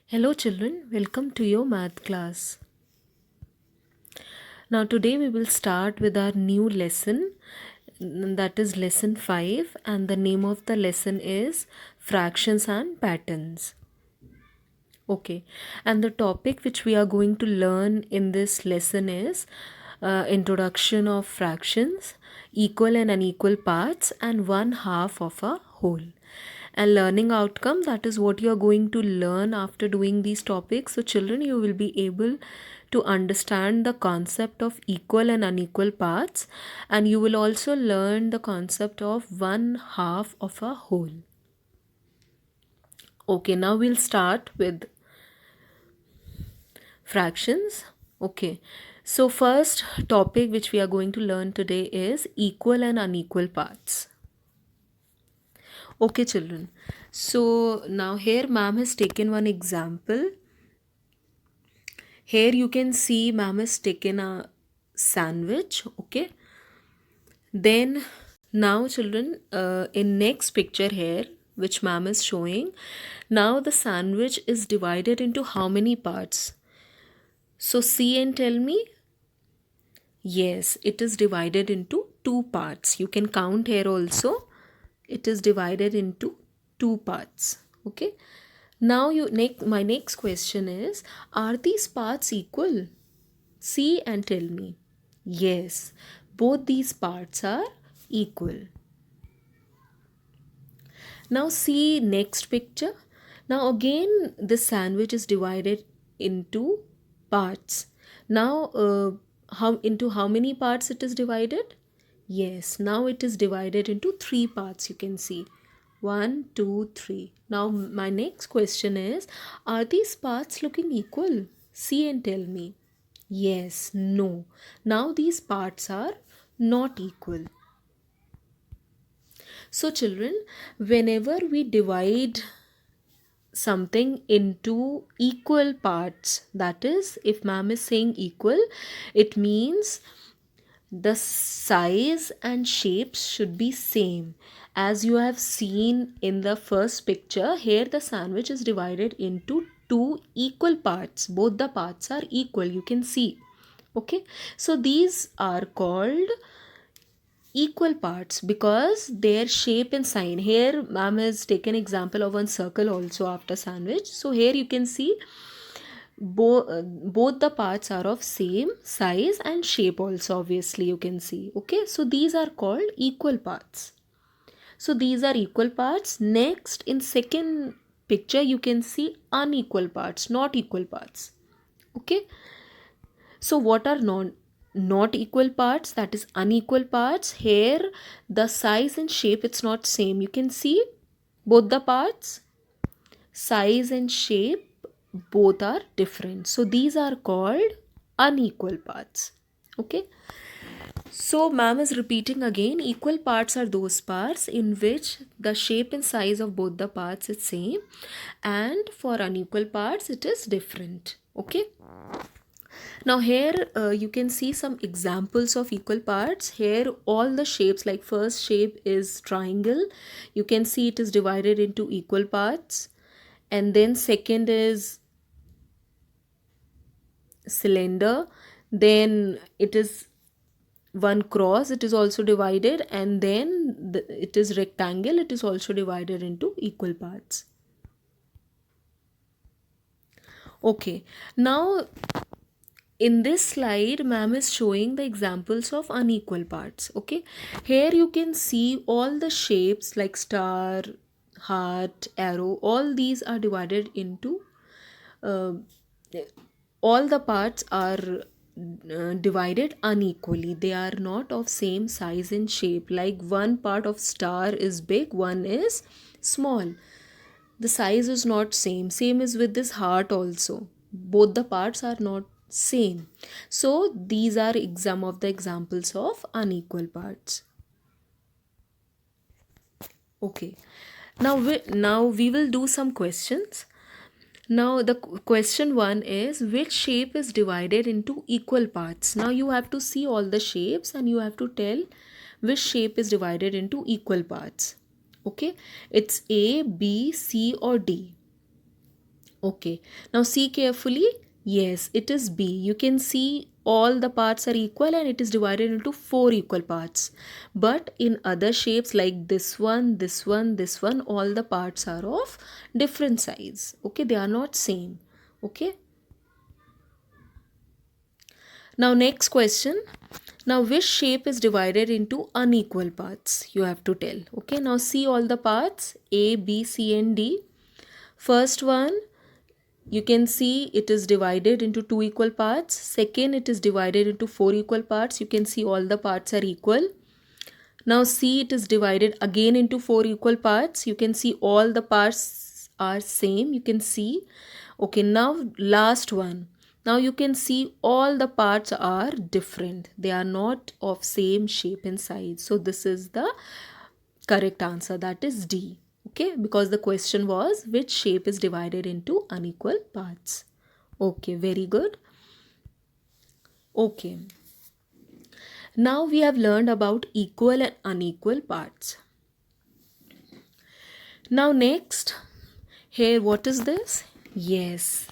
Hello children, welcome to your math class. Now today we will start with our new lesson, that is lesson 5, and the name of the lesson is fractions and patterns. Okay, and the topic which we are going to learn in this lesson is introduction of fractions, equal and unequal parts, and one half of a whole. And learning outcome, that is what you are going to learn after doing these topics. So children, you will be able to understand the concept of equal and unequal parts, and you will also learn the concept of one half of a whole. Okay, now we'll start with fractions. Okay, so first topic which we are going to learn today is equal and unequal parts. Okay children, so now here ma'am has taken one example. Here you can see ma'am has taken a sandwich. Okay, then now children, in next picture here which ma'am is showing, now the sandwich is divided into how many parts? So see and tell me. Yes, it is divided into two parts. You can count here also. It is divided into two parts. Okay. Now my next question is, are these parts equal? See and tell me. Yes, both these parts are equal. Now see next picture. Now again the sandwich is divided into parts. Now how many parts it is divided? Yes, now it is divided into three parts, you can see. One, two, three. Now my next question is, are these parts looking equal? See and tell me. Yes, no. Now these parts are not equal. So children, whenever we divide something into equal parts, that is, if ma'am is saying equal, it means the size and shapes should be same. As you have seen in the first picture, here the sandwich is divided into two equal parts. Both the parts are equal, you can see. Okay, so these are called equal parts because their shape and sign. Here ma'am has taken example of one circle also after sandwich. So here you can see both the parts are of same size and shape also, obviously you can see. Okay, so these are called equal parts. So these are equal parts. Next, in second picture you can see unequal parts, not equal parts. Okay, so what are not equal parts? That is unequal parts. Here the size and shape, it's not same. You can see both the parts, size and shape, both are different. So these are called unequal parts. Okay, so ma'am is repeating again, equal parts are those parts in which the shape and size of both the parts is same, and for unequal parts it is different. Okay, now here you can see some examples of equal parts. Here all the shapes, like first shape is triangle, you can see it is divided into equal parts. And then second is cylinder, then it is one cross, it is also divided, and then it is rectangle, it is also divided into equal parts. Okay, now in this slide ma'am is showing the examples of unequal parts. Okay, here you can see all the shapes like star, heart, arrow, all these are divided into uh, all the parts are divided unequally. They are not of same size and shape. Like one part of star is big, one is small. The size is not same is with this heart also. Both the parts are not same. So these are some of the examples of unequal parts. Okay, now we will do some questions. Now the question one is, which shape is divided into equal parts? Now you have to see all the shapes and you have to tell which shape is divided into equal parts. Okay, it's A, B, C or D. Okay, now see carefully. Yes, it is B. You can see all the parts are equal and it is divided into four equal parts. But in other shapes like this one, this one, this one, all the parts are of different size. Okay, they are not same. Okay. Now next question. Now which shape is divided into unequal parts? You have to tell. Okay, now see all the parts A, B, C and D. First one, you can see it is divided into two equal parts. Second, it is divided into four equal parts. You can see all the parts are equal. Now C, it is divided again into four equal parts. You can see all the parts are same. You can see. Okay, now last one. Now you can see all the parts are different. They are not of same shape and size. So this is the correct answer, that is D. Okay, because the question was which shape is divided into unequal parts. Okay, very good. Okay, now we have learned about equal and unequal parts. Now next, here what is this? Yes,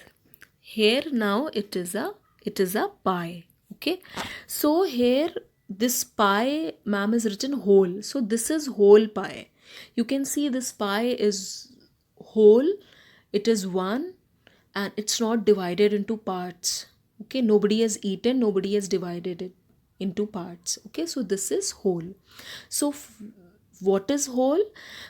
here now it is a pie. Okay, so here this pie, ma'am, is written whole. So this is whole pie. You can see this pie is whole. It is one and it's not divided into parts. Okay, nobody has eaten, nobody has divided it into parts. Okay, so this is whole. So what is whole?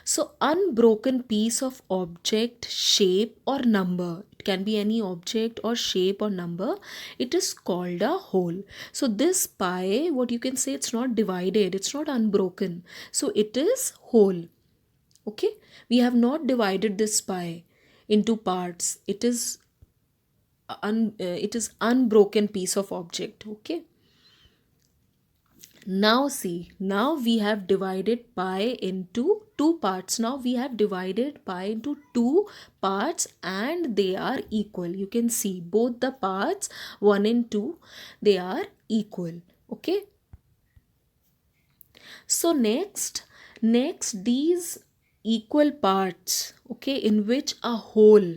So unbroken piece of object, shape or number. It can be any object or shape or number. It is called a whole. So this pie, what you can say, it's not divided, it's not unbroken. So it is whole. Okay, we have not divided this pie into parts. It is unbroken piece of object. Okay, now see, now we have divided pie into two parts. Now we have divided pie into two parts and they are equal. You can see both the parts 1 and 2, they are equal. Okay, so next these equal parts, okay, in which a whole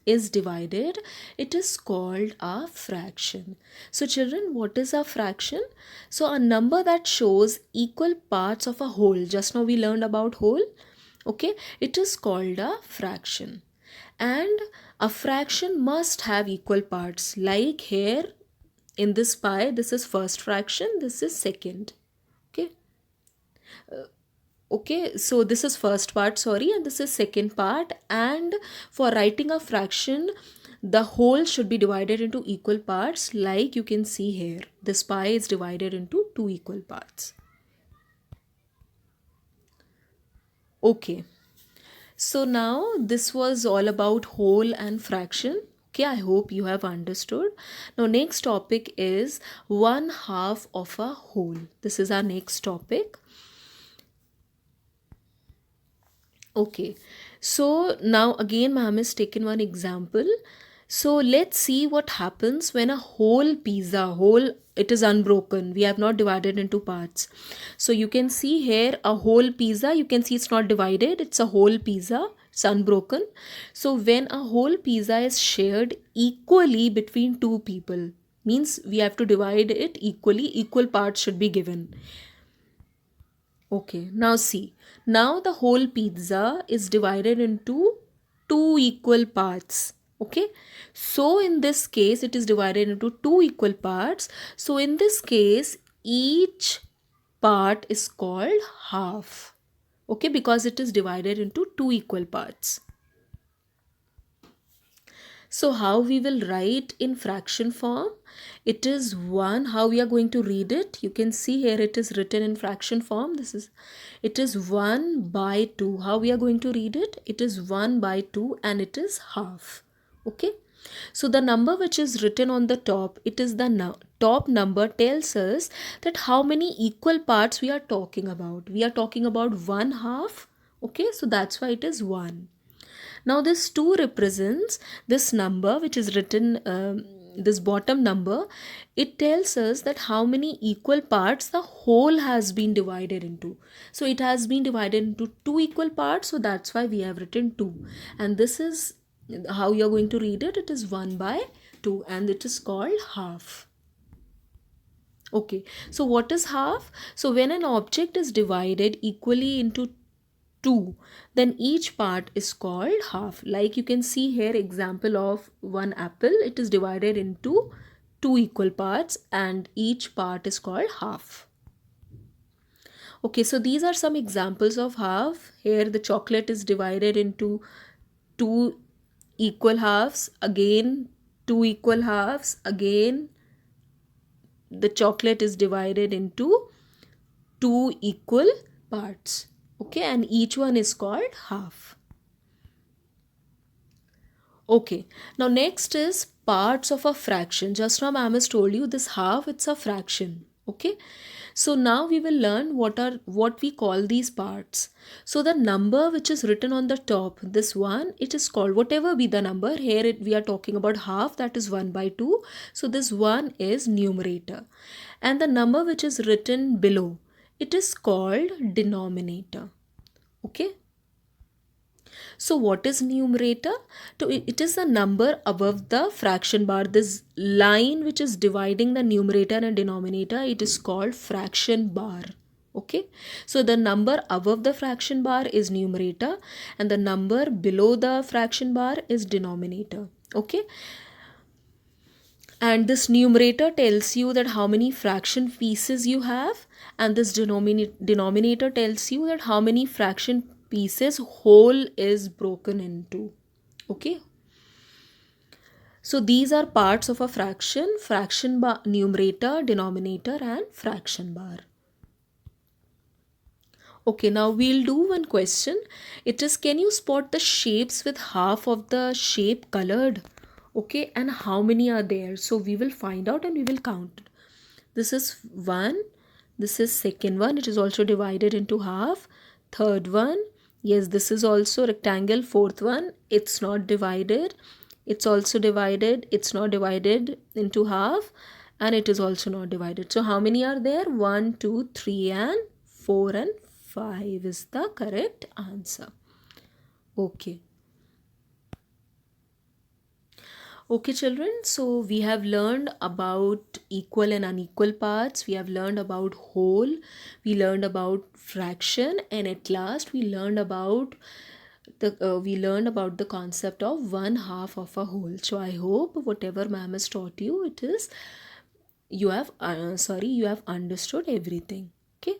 is divided, it is called a fraction. So children, what is a fraction? So a number that shows equal parts of a whole. Just now we learned about whole. Okay, it is called a fraction. And a fraction must have equal parts. Like here in this pie, this is first fraction, this is second. Okay, okay, so this is first part, sorry, and this is second part. And for writing a fraction, the whole should be divided into equal parts. Like you can see here, this pie is divided into two equal parts. Okay, so now this was all about whole and fraction. Okay, I hope you have understood. Now next topic is 1/2 of a whole. This is our next topic. Okay, so now again ma'am has taken one example. So let's see what happens when a whole pizza, whole, it is unbroken. We have not divided into parts. So you can see here a whole pizza. You can see it's not divided. It's a whole pizza. It's unbroken. So when a whole pizza is shared equally between two people, means we have to divide it equally. Equal parts should be given. Okay, now see. Now the whole pizza is divided into two equal parts. Okay, so in this case, it is divided into two equal parts. So in this case, each part is called half. Okay, because it is divided into two equal parts. So how we will write in fraction form? It is 1. How we are going to read it? You can see here it is written in fraction form. It is 1 by 2. How we are going to read it? It is 1 by 2 and it is half. Okay. So the number which is written on the top, it is the top number, tells us that how many equal parts we are talking about. We are talking about 1/2. Okay. So that's why it is 1. Now this 2 represents this number which is written, this bottom number. It tells us that how many equal parts the whole has been divided into. So it has been divided into two equal parts, so that's why we have written 2. And this is how you're going to read it, it is 1 by 2 and it is called half. Okay, so what is half? So when an object is divided equally into two, then each part is called half. Like you can see here example of one apple, it is divided into two equal parts and each part is called half. Okay, so these are some examples of half. Here the chocolate is divided into two equal halves, again two equal halves, again the chocolate is divided into two equal parts. Okay, and each one is called half. Okay, now next is parts of a fraction. Just now ma'am has told you this half, it's a fraction. Okay, so now we will learn what we call these parts. So the number which is written on the top, this one, it is called, whatever be the number, here we are talking about half, that is 1 by 2. So this one is numerator. And the number which is written below, it is called denominator. Okay. So what is numerator? So it is the number above the fraction bar. This line which is dividing the numerator and denominator, it is called fraction bar. Okay. So the number above the fraction bar is numerator and the number below the fraction bar is denominator. Okay. And this numerator tells you that how many fraction pieces you have, and this denominator tells you that how many fraction pieces whole is broken into. Okay, so these are parts of a fraction bar, numerator, denominator and fraction bar. Okay, now we'll do one question. It is, can you spot the shapes with half of the shape colored? Okay, and how many are there? So we will find out and we will count. This is one, this is second one, it is also divided into half. Third one, yes, this is also rectangle. Fourth one, it's not divided, it's also divided, it's not divided into half, and it is also not divided. So how many are there? 1, 2, 3 and 4 and 5 is the correct answer. Okay. Okay children, so we have learned about equal and unequal parts, we have learned about whole, we learned about fraction, and at last we learned about the concept of one half of a whole. So I hope whatever ma'am has taught you, it is you have understood everything. Okay.